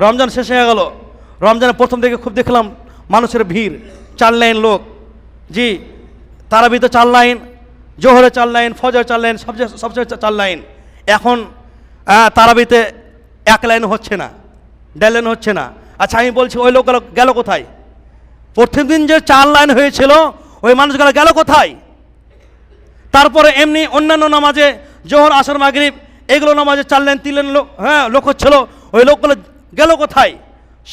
রমজান শেষ হয়ে গেল। রমজানের প্রথম দিকে খুব দেখলাম মানুষের ভিড়, 4 লাইন লোক। জি, তারাবিতে 4 লাইন, জোহরে 4 লাইন, ফজর 4 লাইন, সবচেয়ে 4 লাইন। এখন তারাবিতে 1 লাইন হচ্ছে না, 1.5 লাইন হচ্ছে না। আচ্ছা, আমি বলছি ওই লোকগুলো গেল কোথায়? প্রথম দিন যে 4 লাইন হয়েছিল ওই মানুষগুলো গেল কোথায়? তারপরে এমনি অন্যান্য নামাজে জোহর, আসর, মাগরিব এগুলো নামাজে 4 লাইন 3 লাইন লোক হচ্ছিল, ওই লোকগুলো গেল কোথায়?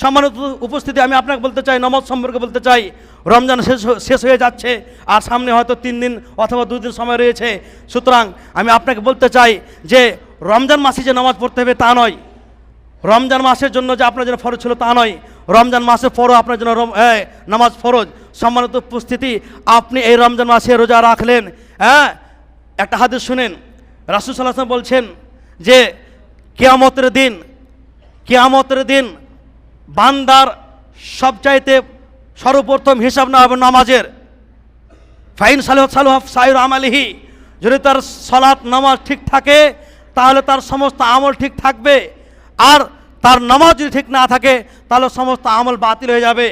সম্মানিত উপস্থিতি, আমি আপনাকে বলতে চাই, নামাজ সম্পর্কে বলতে চাই, রমজান শেষ হয়ে যাচ্ছে আর সামনে হয়তো 3 দিন অথবা 2 দিন সময় রয়েছে। সুতরাং আমি আপনাকে বলতে চাই যে রমজান মাসে যে নামাজ পড়তে হবে তা নয়, রমজান মাসের জন্য যে আপনার জন্য ফরজ ছিল তা নয়, রমজান মাসের পরও আপনার জন্য নামাজ ফরজ। সম্মানিত উপস্থিতি, আপনি এই রমজান মাসে রোজা রাখলেন, একটা হাদিস শুনেন। রাসূল সাল্লাল্লাহু আলাইহি ওয়াসাল্লাম বলছেন যে কিয়ামতের দিন বান্দার সবচাইতে সর্বপ্রথম হিসাব না হবে নামাজের। ফাইন সালাহ সাইর আমালিহি, যদি তার সালাত নামাজ ঠিক থাকে তাহলে তার সমস্ত আমল ঠিক থাকবে, আর তার নামাজ যদি ঠিক না থাকে তাহলে সমস্ত আমল বাতিল হয়ে যাবে।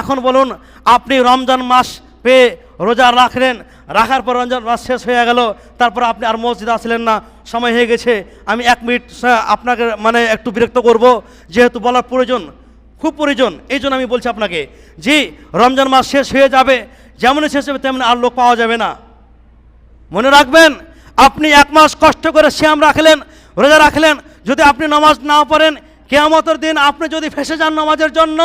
এখন বলুন, আপনি রমজান মাস পেয়ে রোজা রাখলেন, রাখার পর রমজান মাস শেষ হয়ে গেল, তারপর আপনি আর মসজিদে আসলেন না, সময় হয়ে গেছে। আমি 1 মিনিট আপনাকে একটু বিরক্ত করব, যেহেতু বলার প্রয়োজন, খুব প্রয়োজন, এই জন্য আমি বলছি আপনাকে। জি, রমজান মাস শেষ হয়ে যাবে, যেমনই শেষ হবে তেমনি আর লোক পাওয়া যাবে না। মনে রাখবেন, আপনি 1 মাস কষ্ট করে সিয়াম রাখলেন, রোজা রাখলেন, যদি আপনি নামাজ না পড়েন, কিয়ামতের দিন আপনি যদি ফেঁসে যান নামাজের জন্য,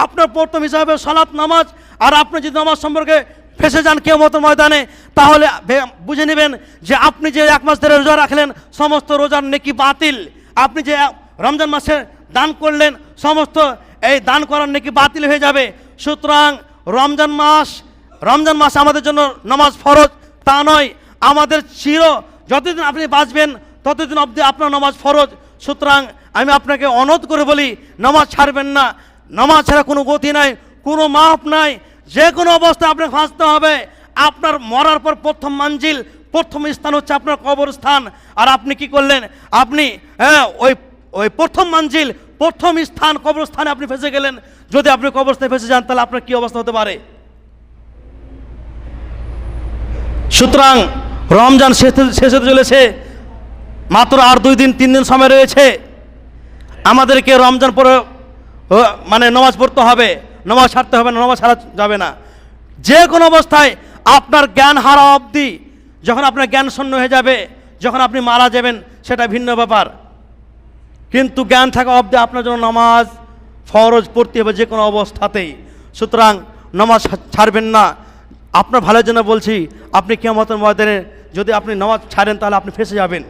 আপনার প্রথম হিসাবে সালাত নামাজ, আর আপনি যদি নামাজ সম্পর্কে ফেঁসে যান কিয়ামতের ময়দানে, তাহলে বুঝে নেবেন যে আপনি যে 1 মাস ধরে রোজা রাখলেন সমস্ত রোজার নেকি বাতিল। আপনি যে রমজান মাসে দান করলেন সমস্ত এই দান করার নেকি বাতিল হয়ে যাবে। সুতরাং রমজান মাস আমাদের জন্য নামাজ ফরজ তা নয়, আমাদের যতদিন আপনি বাঁচবেন ততদিন অবধি আপনার নামাজ ফরজ। সুতরাং আমি আপনাকে অনুরোধ করে বলি, নামাজ ছাড়বেন না। নামাজ ছাড়া কোনো গতি নাই, কোনো মাপ নাই, যে কোনো অবস্থায় আপনাকে বাঁচতে হবে। আপনার মরার পর প্রথম স্থান হচ্ছে আপনার কবরস্থান। আর আপনি কি করলেন? আপনি ওই প্রথম স্থান কবরস্থানে আপনি ফেসে গেলেন। যদি আপনি কবরস্থানে ফেসে যান তাহলে আপনার কি অবস্থা হতে পারে? সুতরাং রমজান শেষ হতে চলেছে, মাত্র আর 2 দিন 3 দিন সময় রয়েছে। আমাদেরকে রমজান পরে নামাজ পড়তে হবে, নামাজ ছাড়তে হবে না, নামাজ ছাড়া যাবে না। যে কোনো অবস্থায় আপনার জ্ঞান হারা অবধি, যখন আপনার জ্ঞান শূন্য হয়ে যাবে, যখন আপনি মারা যাবেন সেটা ভিন্ন ব্যাপার, কিন্তু জ্ঞান থাকা অবধি আপনার জন্য নামাজ ফরজ পড়তে হবে যে কোনো অবস্থাতেই। সুতরাং নামাজ ছাড়বেন না। আপনার ভালোর জন্য বলছি, আপনি কিয়ামতের ময়দানে যদি আপনি নামাজ ছাড়েন তাহলে আপনি ফেঁসে যাবেন।